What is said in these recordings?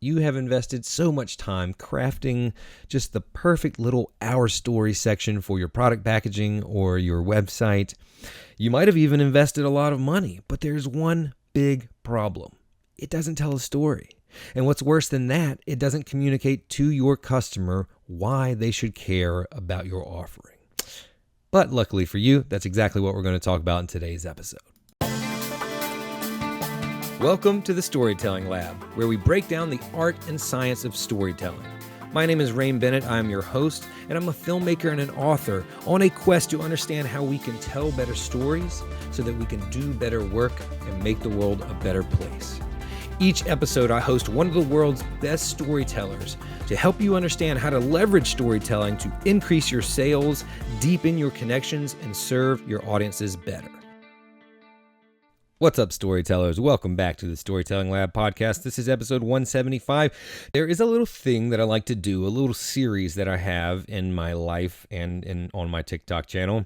You have invested so much time crafting just the perfect little Our Story section for your product packaging or your website. You might have even invested a lot of money, but there's one big problem. It doesn't tell a story. And what's worse than that, it doesn't communicate to your customer why they should care about your offering. But luckily for you, that's exactly what we're going to talk about in today's episode. Welcome to the Storytelling Lab, where we break down the art and science of storytelling. My name is Rain Bennett. I'm your host, and I'm a filmmaker and an author on a quest to understand how we can tell better stories so that we can do better work and make the world a better place. Each episode, I host one of the world's best storytellers to help you understand how to leverage storytelling to increase your sales, deepen your connections, and serve your audiences better. What's up, storytellers? Welcome back to the Storytelling Lab podcast. This is episode 175. There is a little thing that I like to do, a little series that I have in my life and on my TikTok channel,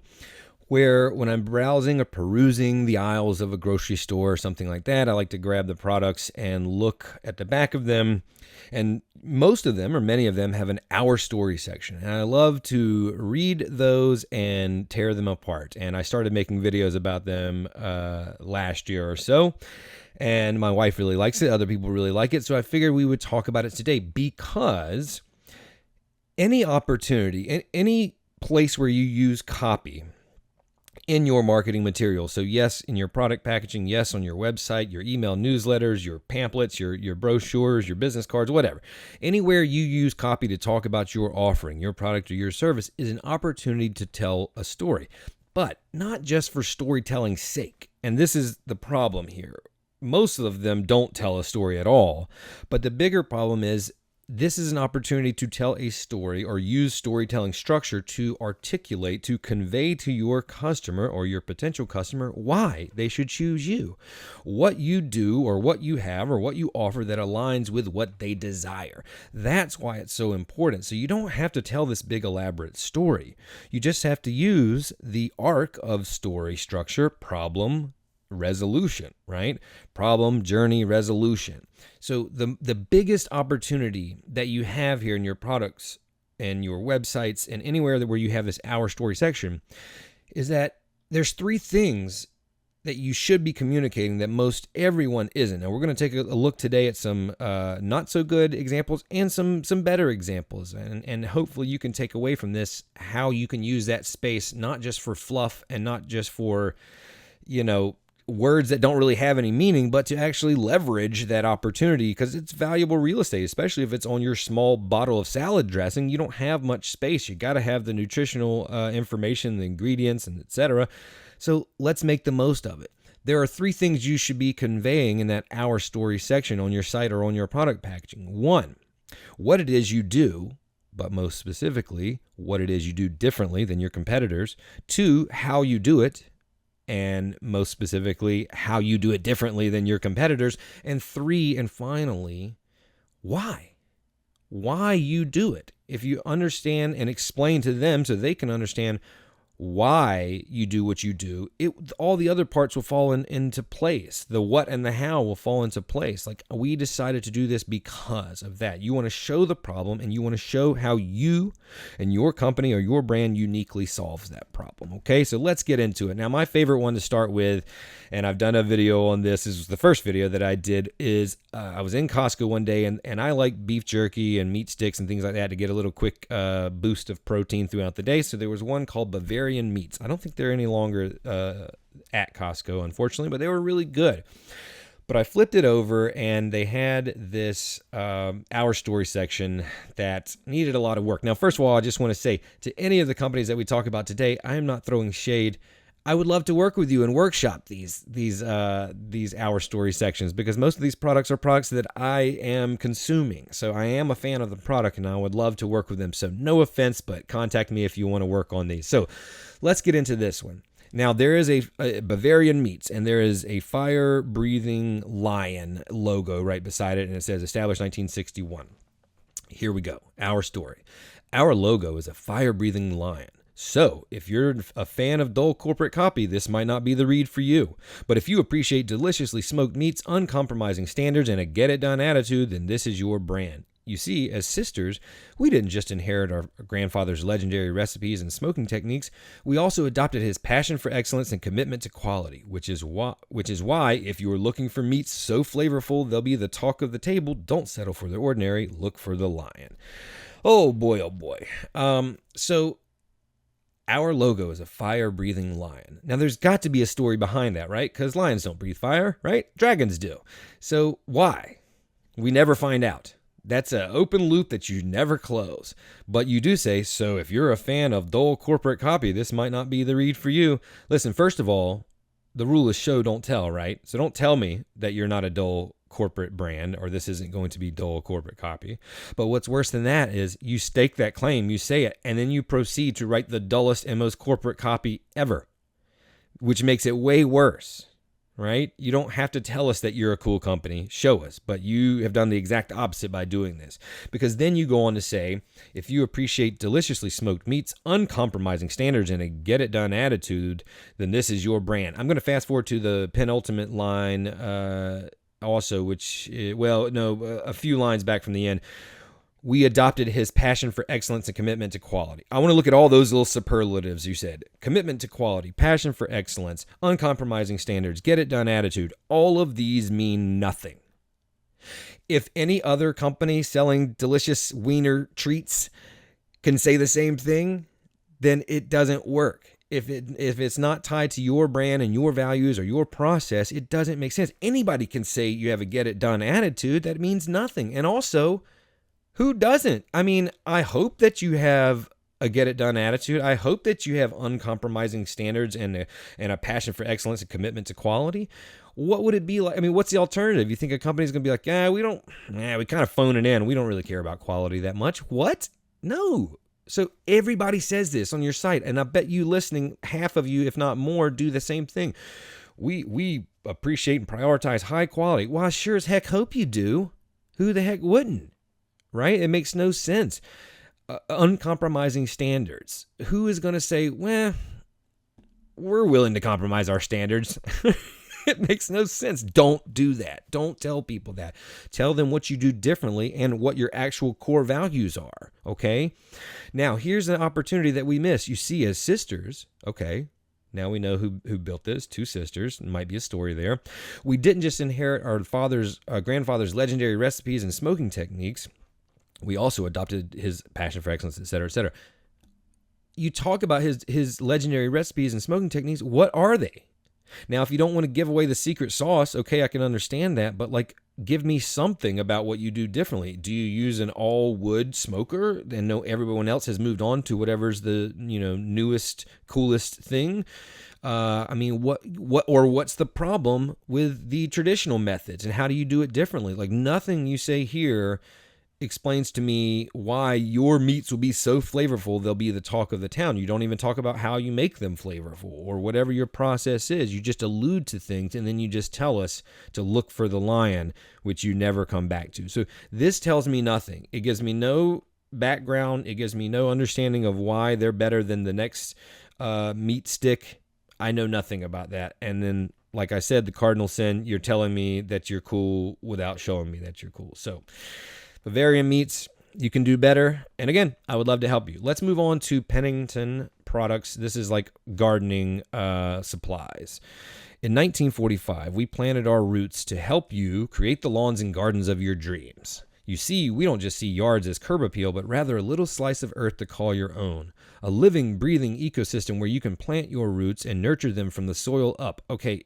where when I'm browsing or perusing the aisles of a grocery store or something like that, I like to grab the products and look at the back of them. And most of them, or many of them, have an Our Story section. And I love to read those and tear them apart. And I started making videos about them last year or so. And my wife really likes it. Other people really like it. So I figured we would talk about it today because any opportunity, any place where you use copy in your marketing materials. So yes, in your product packaging, yes, on your website, your email newsletters, your pamphlets, your brochures, your business cards, whatever. Anywhere you use copy to talk about your offering, your product or your service is an opportunity to tell a story, but not just for storytelling's sake. And this is the problem here. Most of them don't tell a story at all, but the bigger problem is this is an opportunity to tell a story or use storytelling structure to articulate, to convey to your customer or your potential customer why they should choose you, what you do or what you have or what you offer that aligns with what they desire. That's why it's so important. So you don't have to tell this big elaborate story. You just have to use the arc of story structure, problem, resolution, right? Problem, journey, resolution. So the biggest opportunity that you have here in your products and your websites and anywhere where you have this Our Story section is that there's three things that you should be communicating that most everyone isn't. Now we're going to take a look today at some not so good examples and some better examples. And hopefully you can take away from this how you can use that space, not just for fluff and not just for, words that don't really have any meaning, but to actually leverage that opportunity because it's valuable real estate, especially if it's on your small bottle of salad dressing. You don't have much space. You got to have the nutritional information, the ingredients, and etc. So let's make the most of it. There are three things you should be conveying in that Our Story section on your site or on your product packaging. One, what it is you do, but most specifically, what it is you do differently than your competitors. Two, how you do it. And most specifically, how you do it differently than your competitors. And three, and finally, why? Why you do it. If you understand and explain to them so they can understand why you do what you do, all the other parts will fall into place. The what and the how will fall into place. Like, we decided to do this because of that. You want to show the problem and you want to show how you and your company or your brand uniquely solves that problem. Okay, so let's get into it. Now, my favorite one to start with, and I've done a video on this was the first video that I did, is I was in Costco one day and I like beef jerky and meat sticks and things like that to get a little quick boost of protein throughout the day. So there was one called Bavarian Meats. I don't think they're any longer at Costco, unfortunately, but they were really good. But I flipped it over and they had this Our Story section that needed a lot of work. Now, first of all, I just want to say to any of the companies that we talk about today, I am not throwing shade. I would love to work with you and workshop these Our Story sections because most of these products are products that I am consuming. So I am a fan of the product and I would love to work with them. So no offense, but contact me if you want to work on these. So let's get into this one. Now, there is a Bavarian Meats, and there is a fire-breathing lion logo right beside it, and it says established 1961. Here we go. Our story. Our logo is a fire-breathing lion, So, if you're a fan of dull corporate copy, this might not be the read for you. But if you appreciate deliciously smoked meats, uncompromising standards, and a get-it-done attitude, then this is your brand. You see, as sisters, we didn't just inherit our grandfather's legendary recipes and smoking techniques, we also adopted his passion for excellence and commitment to quality, which is why, if you are looking for meats so flavorful they'll be the talk of the table, don't settle for the ordinary, look for the lion. Oh boy, oh boy. So our logo is a fire-breathing lion. Now, there's got to be a story behind that, right? Because lions don't breathe fire, right? Dragons do. So why? We never find out. That's an open loop that you never close. But you do say, so if you're a fan of dull corporate copy, this might not be the read for you. Listen, first of all, the rule is show, don't tell, right? So don't tell me that you're not a dull corporate brand or this isn't going to be dull corporate copy. But what's worse than that is you stake that claim, you say it, and then you proceed to write the dullest and most corporate copy ever, which makes it way worse, right? You don't have to tell us that you're a cool company, show us, but you have done the exact opposite by doing this, because then you go on to say, if you appreciate deliciously smoked meats, uncompromising standards, and a get-it-done attitude, then this is your brand. I'm going to fast forward to the penultimate line also, which, a few lines back from the end. We adopted his passion for excellence and commitment to quality. I want to look at all those little superlatives you said. Commitment to quality, passion for excellence, uncompromising standards, get-it-done attitude. All of these mean nothing. If any other company selling delicious wiener treats can say the same thing, then it doesn't work. If it's not tied to your brand and your values or your process, it doesn't make sense. Anybody can say you have a get-it-done attitude. That means nothing. And also, who doesn't? I mean, I hope that you have a get-it-done attitude. I hope that you have uncompromising standards and a passion for excellence and commitment to quality. What would it be like? I mean, what's the alternative? You think a company's going to be like, we kind of phone it in. We don't really care about quality that much. What? No. So everybody says this on your site, and I bet you listening, half of you, if not more, do the same thing. We appreciate and prioritize high quality. Well, I sure as heck hope you do. Who the heck wouldn't? Right? It makes no sense. Uncompromising standards. Who is going to say, we're willing to compromise our standards? It makes no sense. Don't do that. Don't tell people that. Tell them what you do differently and what your actual core values are, okay? Now, here's an opportunity that we miss. You see, as sisters, okay, now we know who built this, two sisters. There might be a story there. We didn't just inherit our grandfather's legendary recipes and smoking techniques. We also adopted his passion for excellence, et cetera, et cetera. You talk about his legendary recipes and smoking techniques. What are they? Now, if you don't want to give away the secret sauce, okay, I can understand that, but give me something about what you do differently. Do you use an all wood smoker and know everyone else has moved on to whatever's the, newest, coolest thing? What's the problem with the traditional methods and how do you do it differently? Nothing you say here explains to me why your meats will be so flavorful they'll be the talk of the town. You don't even talk about how you make them flavorful or whatever your process is. You just allude to things and then you just tell us to look for the lion, which you never come back to. So this tells me nothing. It gives me no background. It gives me no understanding of why they're better than the next meat stick. I know nothing about that. And then, like I said, the cardinal sin, you're telling me that you're cool without showing me that you're cool. So Bavarian meats, you can do better. And again, I would love to help you. Let's move on to Pennington products. This is like gardening supplies. In 1945, we planted our roots to help you create the lawns and gardens of your dreams. You see, we don't just see yards as curb appeal, but rather a little slice of earth to call your own. A living, breathing ecosystem where you can plant your roots and nurture them from the soil up. Okay,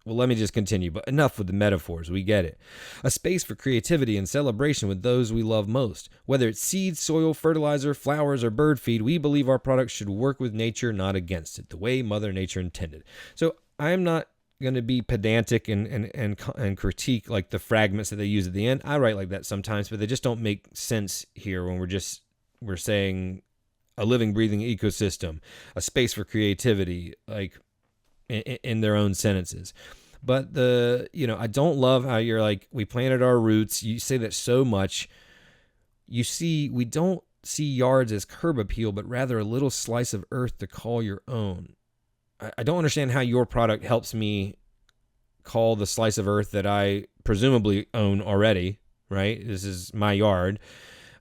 well, let me just continue, but enough with the metaphors. We get it. A space for creativity and celebration with those we love most. Whether it's seeds, soil, fertilizer, flowers, or bird feed, we believe our products should work with nature, not against it, the way Mother Nature intended. So I'm not going to be pedantic and critique like the fragments that they use at the end. I write like that sometimes, but they just don't make sense here when we're saying a living, breathing ecosystem, a space for creativity, in their own sentences. But I don't love how you're like, we planted our roots. You say that so much. You see, we don't see yards as curb appeal, but rather a little slice of earth to call your own. I don't understand how your product helps me call the slice of earth that I presumably own already, right? This is my yard.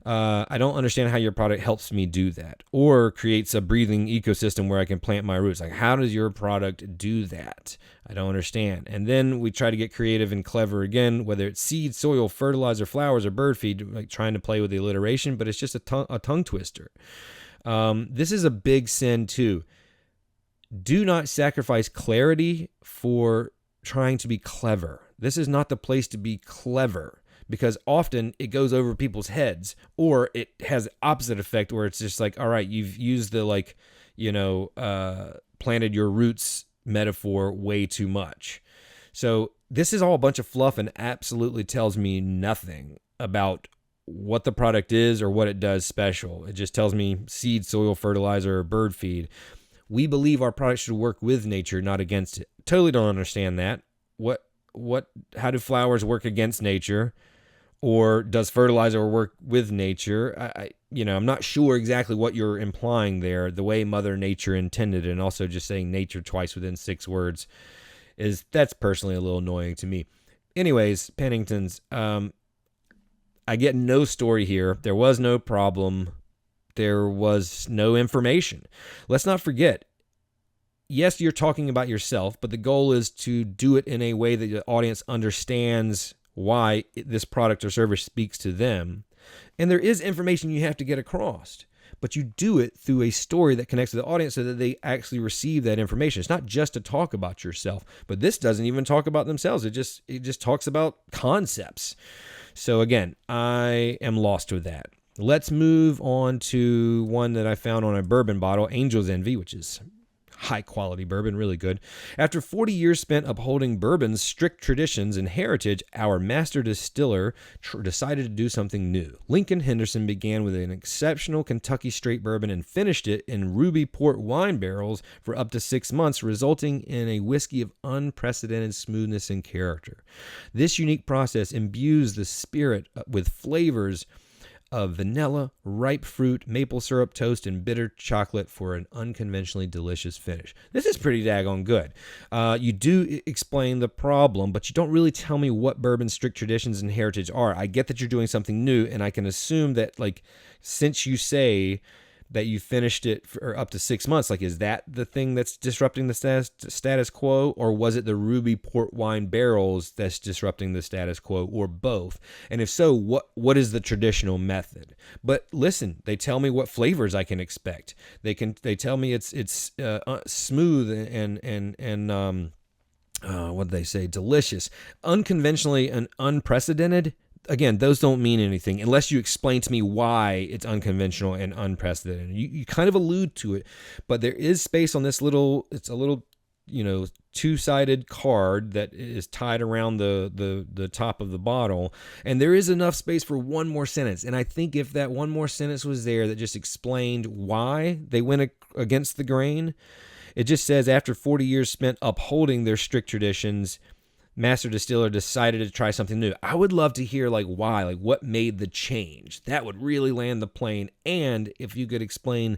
I don't understand how your product helps me do that or creates a breathing ecosystem where I can plant my roots. Like, how does your product do that? I don't understand. And then we try to get creative and clever again, whether it's seed, soil, fertilizer, flowers, or bird feed, like trying to play with the alliteration, but it's just a tongue twister. This is a big sin too. Do not sacrifice clarity for trying to be clever. This is not the place to be clever, because often it goes over people's heads, or it has opposite effect where it's just like, all right, you've used the planted your roots metaphor way too much. So this is all a bunch of fluff and absolutely tells me nothing about what the product is or what it does special. It just tells me seed, soil, fertilizer, or bird feed. We believe our product should work with nature, not against it. Totally don't understand that. How do flowers work against nature? Or does fertilizer work with nature? I'm not sure exactly what you're implying there, the way Mother Nature intended, and also just saying nature twice within 6 words that's personally a little annoying to me. Anyways, Penningtons, I get no story here. There was no problem. There was no information. Let's not forget, yes, you're talking about yourself, but the goal is to do it in a way that the audience understands why this product or service speaks to them. And there is information you have to get across, but you do it through a story that connects to the audience so that they actually receive that information. It's not just to talk about yourself, but this doesn't even talk about themselves. It just talks about concepts. So again, I am lost with that. Let's move on to one that I found on a bourbon bottle, Angel's Envy, which is high quality bourbon, really good. After 40 years spent upholding bourbon's strict traditions and heritage, our master distiller decided to do something new. Lincoln Henderson began with an exceptional Kentucky straight bourbon and finished it in ruby port wine barrels for up to 6 months, resulting in a whiskey of unprecedented smoothness and character. This unique process imbues the spirit with flavors of vanilla, ripe fruit, maple syrup, toast, and bitter chocolate for an unconventionally delicious finish. This is pretty daggone good. You do explain the problem, but you don't really tell me what bourbon's strict traditions and heritage are. I get that you're doing something new, and I can assume that, since you say that you finished it for up to 6 months, is that the thing that's disrupting the status quo, or was it the ruby port wine barrels that's disrupting the status quo, or both? And if so, what is the traditional method? But listen, they tell me what flavors I can expect. They tell me it's smooth and what did they say? Delicious, unconventionally and unprecedented. Again, those don't mean anything unless you explain to me why it's unconventional and unprecedented. You kind of allude to it, but there is space on this it's a little, two-sided card that is tied around the top of the bottle, and there is enough space for one more sentence. And I think if that one more sentence was there that just explained why they went against the grain, it just says, after 40 years spent upholding their strict traditions, master distiller decided to try something new. I would love to hear why, what made the change. That would really land the plane. And if you could explain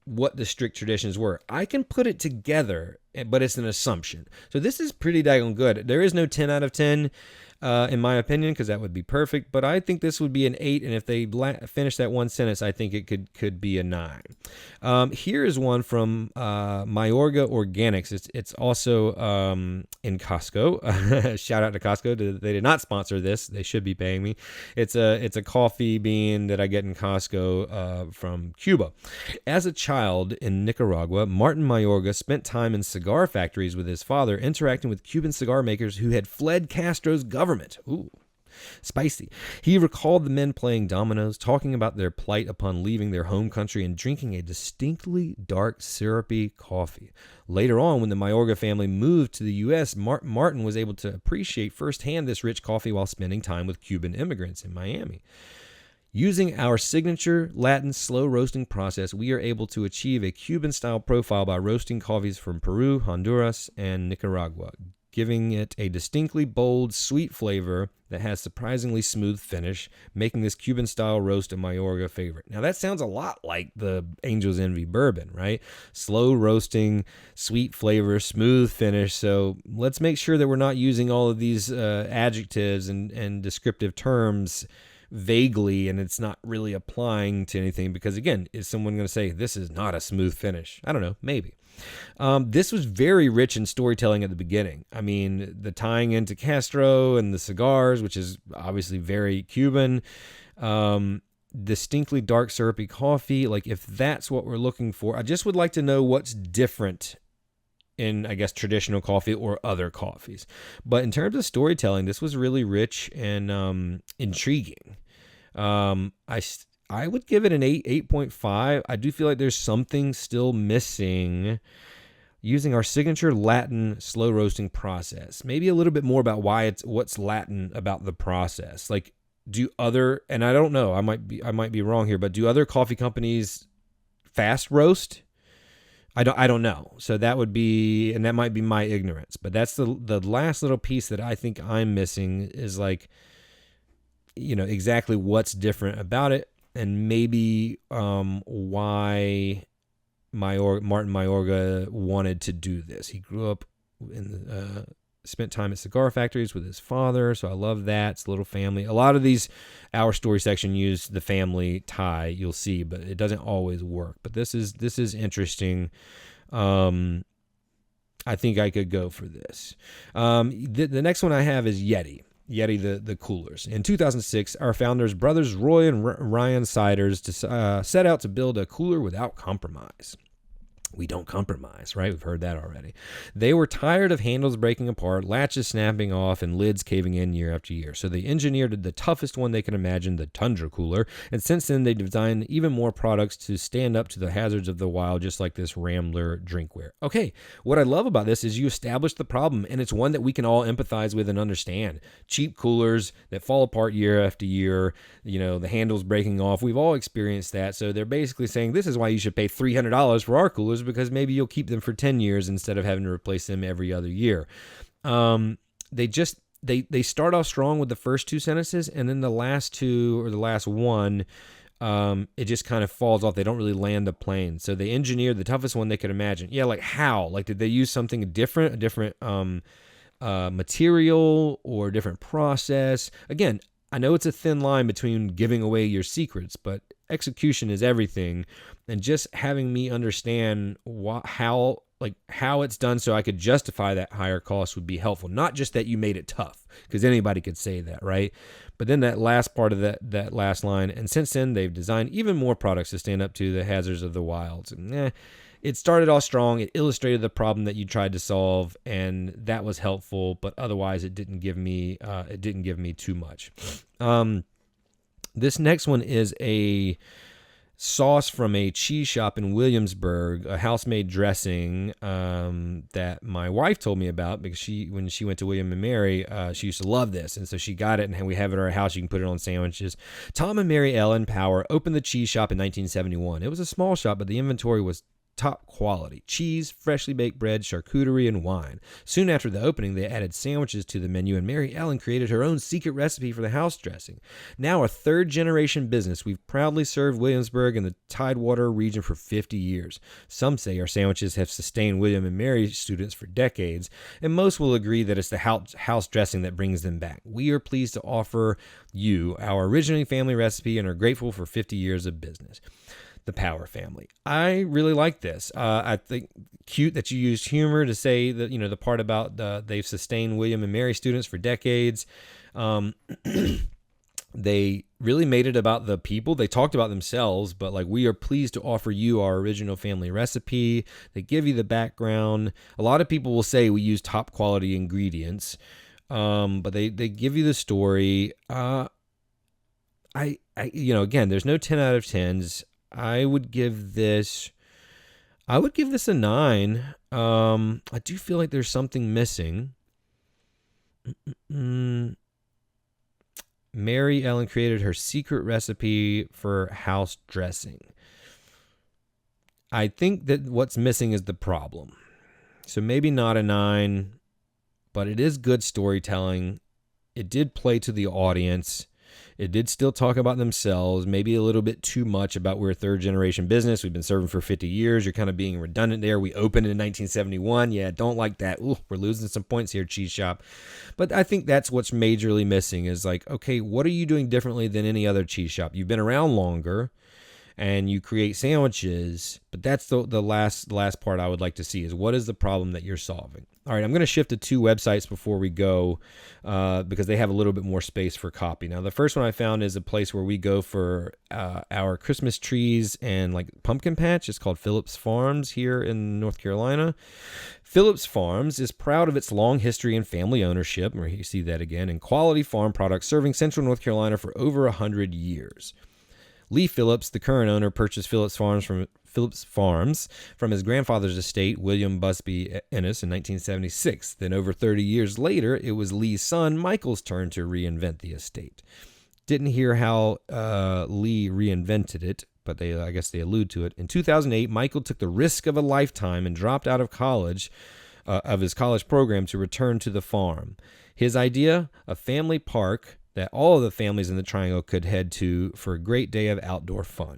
what the strict traditions were, I can put it together, but it's an assumption. So this is pretty daggone good. There is no 10 out of 10 in my opinion, because that would be perfect, but I think this would be an 8, and if they finish that one sentence, I think it could be a 9. Here is one from Mayorga Organics. It's also in Costco. Shout out to Costco. They did not sponsor this. They should be paying me. It's a coffee bean that I get in Costco from Cuba. As a child in Nicaragua, Martin Mayorga spent time in cigar factories with his father, interacting with Cuban cigar makers who had fled Castro's government. Ooh, spicy. He recalled the men playing dominoes, talking about their plight upon leaving their home country, and drinking a distinctly dark, syrupy coffee. Later on, when the Mayorga family moved to the U.S., Martin was able to appreciate firsthand this rich coffee while spending time with Cuban immigrants in Miami. Using our signature Latin slow roasting process, we are able to achieve a Cuban-style profile by roasting coffees from Peru, Honduras, and Nicaragua. giving it a distinctly bold, sweet flavor that has surprisingly smooth finish, making this Cuban-style roast a Mayorga favorite. Now, that sounds a lot like the Angel's Envy bourbon, right? Slow roasting, sweet flavor, smooth finish. So let's make sure that we're not using all of these adjectives and descriptive terms vaguely, and it's not really applying to anything, because again, is someone going to say this is not a smooth finish? I don't know, maybe. This was very rich in storytelling at the beginning. I mean, the tying into Castro and the cigars, which is obviously very Cuban, distinctly dark syrupy coffee. Like, if that's what we're looking for, I just would like to know what's different in, I guess, traditional coffee or other coffees. But in terms of storytelling, this was really rich and intriguing. I would give it an 8.5. I do feel like there's something still missing using our signature Latin slow roasting process. Maybe a little bit more about what's Latin about the process. Like, and I don't know, I might be wrong here, but do other coffee companies fast roast? I don't know. So that would be, and that might be my ignorance, but that's the last little piece that I think I'm missing is, like, exactly what's different about it, and maybe why Martin Mayorga wanted to do this. He grew up spent time at cigar factories with his father, so I love that. It's a little family. A lot of these Our Story section use the family tie, you'll see, but it doesn't always work. But this is interesting. I think I could go for this. The next one I have is Yeti, the coolers. In 2006, our founders, brothers Roy and Ryan Siders, set out to build a cooler without compromise. We don't compromise, right? We've heard that already. They were tired of handles breaking apart, latches snapping off, and lids caving in year after year. So they engineered the toughest one they could imagine, the Tundra Cooler. And since then, they've designed even more products to stand up to the hazards of the wild, just like this Rambler drinkware. Okay, what I love about this is you establish the problem, and it's one that we can all empathize with and understand. Cheap coolers that fall apart year after year, the handles breaking off. We've all experienced that. So they're basically saying this is why you should pay $300 for our coolers, because maybe you'll keep them for 10 years instead of having to replace them every other year. They start off strong with the first two sentences, and then the last two, or the last one, it just kind of falls off. They don't really land the plane. So they engineered the toughest one they could imagine. Yeah, like how? Like, did they use something different, a different material or different process? Again, I know it's a thin line between giving away your secrets, but execution is everything. And just having me understand how it's done so I could justify that higher cost would be helpful. Not just that you made it tough, because anybody could say that, right? But then that last part of that last line, and since then they've designed even more products to stand up to the hazards of the wilds. It started off strong. It illustrated the problem that you tried to solve, and that was helpful. But otherwise, it didn't give me too much. This next one is a sauce from a cheese shop in Williamsburg, a house-made dressing that my wife told me about, because when she went to William and Mary, she used to love this, and so she got it, and we have it at our house. You can put it on sandwiches. Tom and Mary Ellen Power opened the cheese shop in 1971. It was a small shop, but the inventory was top quality: cheese, freshly baked bread, charcuterie, and wine. Soon after the opening, they added sandwiches to the menu, and Mary Ellen created her own secret recipe for the house dressing. Now a third-generation business, we've proudly served Williamsburg and the Tidewater region for 50 years. Some say our sandwiches have sustained William and Mary students for decades, and most will agree that it's the house dressing that brings them back. We are pleased to offer you our originally family recipe and are grateful for 50 years of business. The Power family. I really like this. I think cute that you used humor to say that, the part about they've sustained William and Mary students for decades. They really made it about the people. They talked about themselves, but we are pleased to offer you our original family recipe. They give you the background. A lot of people will say we use top quality ingredients, but they give you the story. Again, there's no 10 out of 10s. I would give this a 9. I do feel like there's something missing. Mary Ellen created her secret recipe for house dressing. I think that what's missing is the problem. So maybe not a 9, but it is good storytelling. It did play to the audience. It did still talk about themselves, maybe a little bit too much about we're a third-generation business. We've been serving for 50 years. You're kind of being redundant there. We opened in 1971. Yeah, don't like that. Ooh, we're losing some points here, cheese shop. But I think that's what's majorly missing is like, okay, what are you doing differently than any other cheese shop? You've been around longer, and you create sandwiches, but that's the last part I would like to see is what is the problem that you're solving? All right, I'm going to shift to two websites before we go because they have a little bit more space for copy. Now, the first one I found is a place where we go for our Christmas trees and like pumpkin patch. It's called Phillips Farms here in North Carolina. Phillips Farms is proud of its long history and family ownership, where you see that again, and quality farm products serving Central North Carolina for over 100 years. Lee Phillips, the current owner, purchased Phillips Farms from his grandfather's estate, William Busby Ennis, in 1976. Then over 30 years later, it was Lee's son, Michael's turn to reinvent the estate. Didn't hear how Lee reinvented it, but I guess they allude to it. In 2008, Michael took the risk of a lifetime and dropped out of college, of his college program to return to the farm. His idea, a family park that all of the families in the Triangle could head to for a great day of outdoor fun.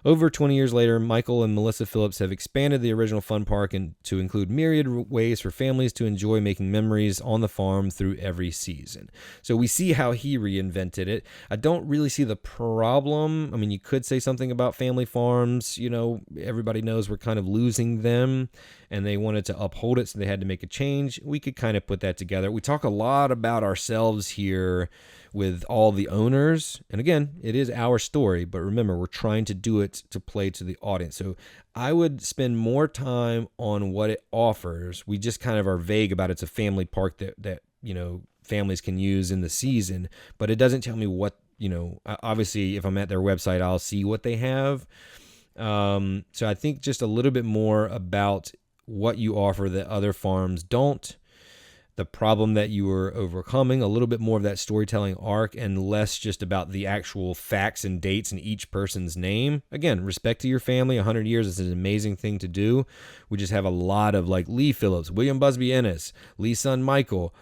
Over 20 years later, Michael and Melissa Phillips have expanded the original fun park to include myriad ways for families to enjoy making memories on the farm through every season. So we see how he reinvented it. I don't really see the problem. I mean, you could say something about family farms. You know, everybody knows we're kind of losing them, and they wanted to uphold it, so they had to make a change. We could kind of put that together. We talk a lot about ourselves here with all the owners. And again, it is our story, but remember, we're trying to do it to play to the audience. So I would spend more time on what it offers. We just kind of are vague about it's a family park that you know, families can use in the season, but it doesn't tell me what, you know, obviously if I'm at their website, I'll see what they have. So I think just a little bit more about what you offer that other farms don't, the problem that you are overcoming, a little bit more of that storytelling arc, and less just about the actual facts and dates in each person's name. Again, respect to your family. 100 years is an amazing thing to do. We just have a lot of like Lee Phillips, William Busby Ennis, Lee's son Michael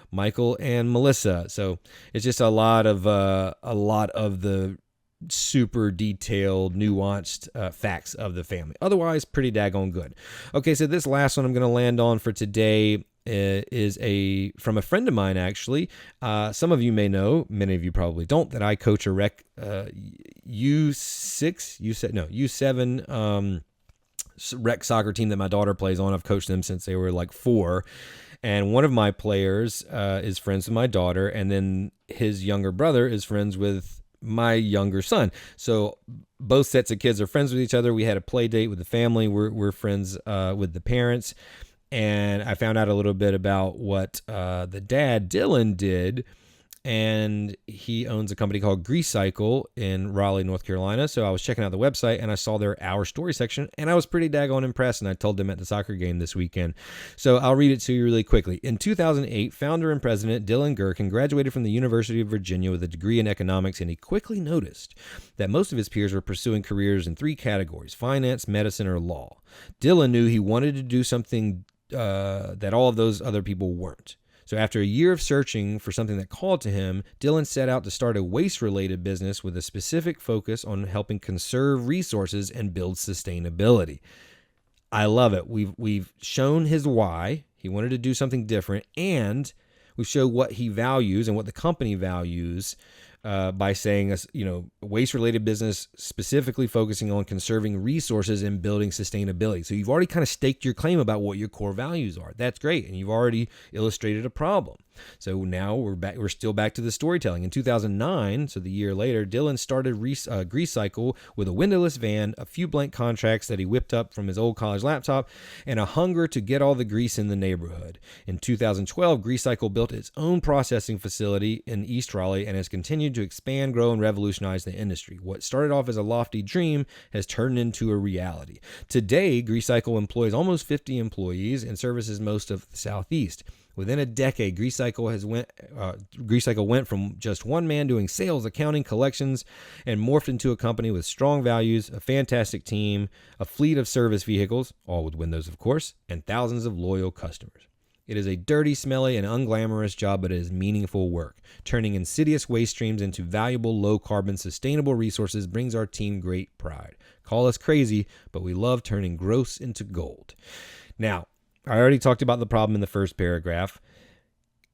and Melissa. So it's just a lot of the super detailed, nuanced facts of the family. Otherwise, pretty daggone good. Okay, so this last one I'm going to land on for today is from a friend of mine, actually. Some of you may know, many of you probably don't, that I coach a U7 rec soccer team that my daughter plays on. I've coached them since they were like 4. And one of my players is friends with my daughter, and then his younger brother is friends with my younger son. So both sets of kids are friends with each other. We had a play date with the family. We're friends with the parents. And I found out a little bit about what the dad, Dylan, did. And he owns a company called Greasecycle in Raleigh, North Carolina. So I was checking out the website and I saw their Our Story section, and I was pretty daggone impressed. And I told them at the soccer game this weekend. So I'll read it to you really quickly. In 2008, founder and president Dylan Gherkin graduated from the University of Virginia with a degree in economics, and he quickly noticed that most of his peers were pursuing careers in 3 categories: finance, medicine, or law. Dylan knew he wanted to do something that all of those other people weren't. So after a year of searching for something that called to him, Dylan set out to start a waste-related business with a specific focus on helping conserve resources and build sustainability. I love it. We've shown his why. He wanted to do something different, and we've showed what he values and what the company values by saying, a waste-related business specifically focusing on conserving resources and building sustainability. So you've already kind of staked your claim about what your core values are. That's great, and you've already illustrated a problem. So now we're still back to the storytelling. In 2009, so the year later, Dylan started Greasecycle with a windowless van, a few blank contracts that he whipped up from his old college laptop, and a hunger to get all the grease in the neighborhood. In 2012, Greasecycle built its own processing facility in East Raleigh and has continued to expand, grow, and revolutionize the industry. What started off as a lofty dream has turned into a reality. Today, Greasecycle employs almost 50 employees and services most of the Southeast. Within a decade, Greasecycle went from just one man doing sales, accounting, collections, and morphed into a company with strong values, a fantastic team, a fleet of service vehicles, all with windows, of course, and thousands of loyal customers. It is a dirty, smelly, and unglamorous job, but it is meaningful work. Turning insidious waste streams into valuable, low-carbon, sustainable resources brings our team great pride. Call us crazy, but we love turning gross into gold. Now, I already talked about the problem in the first paragraph.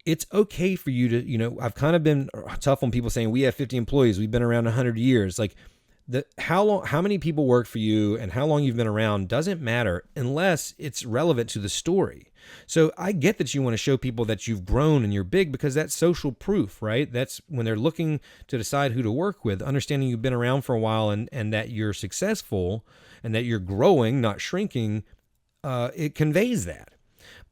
It's okay for you to, I've kind of been tough on people saying we have 50 employees. We've been around 100 years. Like, how many people work for you and how long you've been around doesn't matter unless it's relevant to the story. So I get that you want to show people that you've grown and you're big because that's social proof, right? That's when they're looking to decide who to work with, understanding you've been around for a while and that you're successful and that you're growing, not shrinking. It conveys that.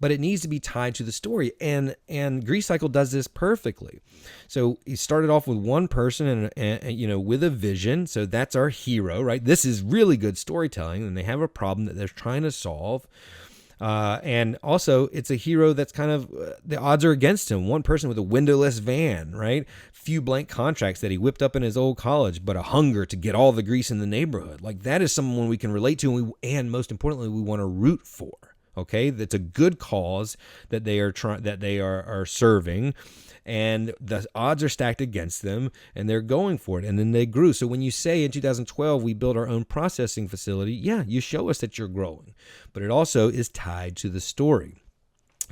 But it needs to be tied to the story. And Greasecycle does this perfectly. So he started off with one person and with a vision. So that's our hero, right? This is really good storytelling. And they have a problem that they're trying to solve. And also it's a hero that's kind of, the odds are against him. One person with a windowless van, right? Few blank contracts that he whipped up in his old college, but a hunger to get all the grease in the neighborhood. Like that is someone we can relate to. And most importantly, we want to root for. Okay, that's a good cause that they are serving, and the odds are stacked against them, and they're going for it, and then they grew. So when you say in 2012 we built our own processing facility, yeah, you show us that you're growing, but it also is tied to the story.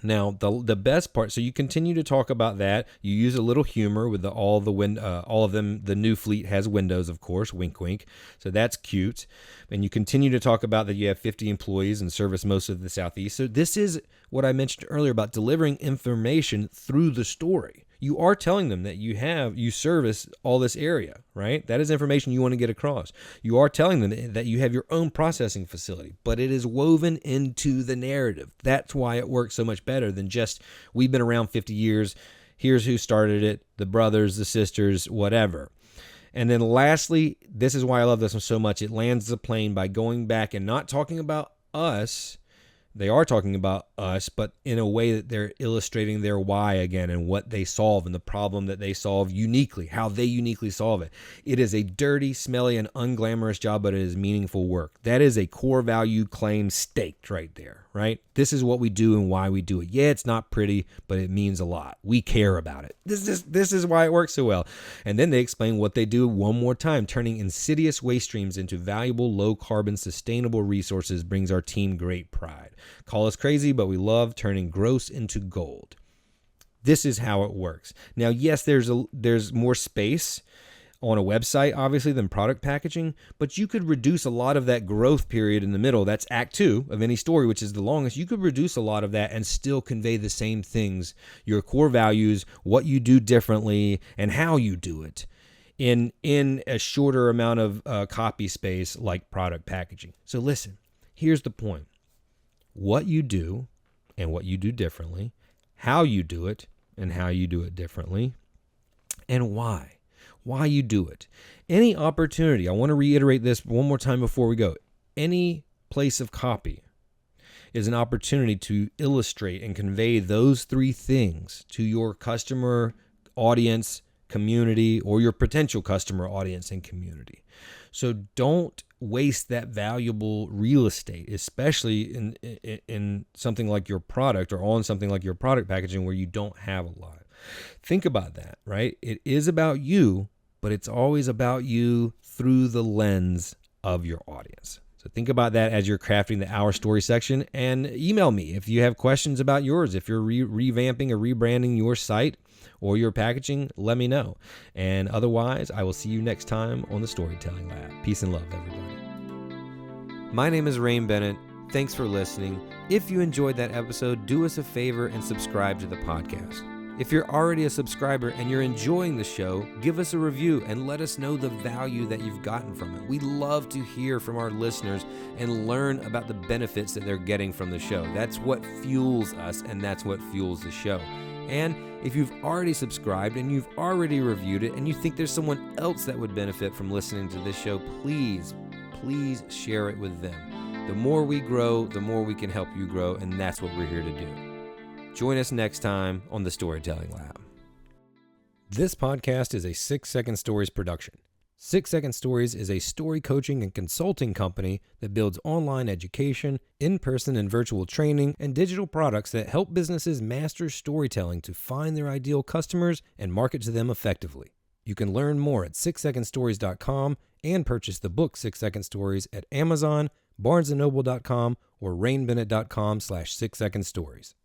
Now, the best part, so you continue to talk about that. You use a little humor with all of them. The new fleet has windows, of course, wink, wink. So that's cute. And you continue to talk about that you have 50 employees and service most of the Southeast. So this is what I mentioned earlier about delivering information through the story. You are telling them that you service all this area, right? That is information you want to get across. You are telling them that you have your own processing facility, but it is woven into the narrative. That's why it works so much better than just, we've been around 50 years. Here's who started it, the brothers, the sisters, whatever. And then lastly, this is why I love this one so much. It lands the plane by going back and not talking about us. They are talking about us, but in a way that they're illustrating their why again and what they solve and the problem that they solve uniquely, how they uniquely solve it. It is a dirty, smelly, and unglamorous job, but it is meaningful work. That is a core value claim staked right there, right? This is what we do and why we do it. Yeah, it's not pretty, but it means a lot. We care about it. This is why it works so well. And then they explain what they do one more time. Turning insidious waste streams into valuable, low-carbon, sustainable resources brings our team great pride. Call us crazy, but we love turning gross into gold. This is how it works. Now, yes, there's more space on a website, obviously, than product packaging, but you could reduce a lot of that growth period in the middle. That's Act 2 of any story, which is the longest. You could reduce a lot of that and still convey the same things, your core values, what you do differently, and how you do it in a shorter amount of copy space like product packaging. So listen, here's the point. What you do and what you do differently, how you do it and how you do it differently, and why you do it. Any opportunity, I want to reiterate this one more time before we go. Any place of copy is an opportunity to illustrate and convey those three things to your customer, audience, community, or your potential customer, audience, and community. So don't waste that valuable real estate, especially in something like your product or on something like your product packaging where you don't have a lot. Think about that, right? It is about you, but it's always about you through the lens of your audience. So think about that as you're crafting the Our Story section, and email me if you have questions about yours. If you're revamping or rebranding your site or your packaging, let me know. And otherwise, I will see you next time on the Storytelling Lab. Peace and love, everybody. My name is Rain Bennett. Thanks for listening. If you enjoyed that episode, do us a favor and subscribe to the podcast. If you're already a subscriber and you're enjoying the show, give us a review and let us know the value that you've gotten from it. We love to hear from our listeners and learn about the benefits that they're getting from the show. That's what fuels us, and that's what fuels the show. And if you've already subscribed and you've already reviewed it and you think there's someone else that would benefit from listening to this show, please share it with them. The more we grow, the more we can help you grow, and that's what we're here to do. Join us next time on the Storytelling Lab. This podcast is a 6 Second Stories production. 6 Second Stories is a story coaching and consulting company that builds online education, in-person and virtual training, and digital products that help businesses master storytelling to find their ideal customers and market to them effectively. You can learn more at 6secondstories.com and purchase the book 6 Second Stories at Amazon, barnesandnoble.com, or rainbennett.com/6secondstories.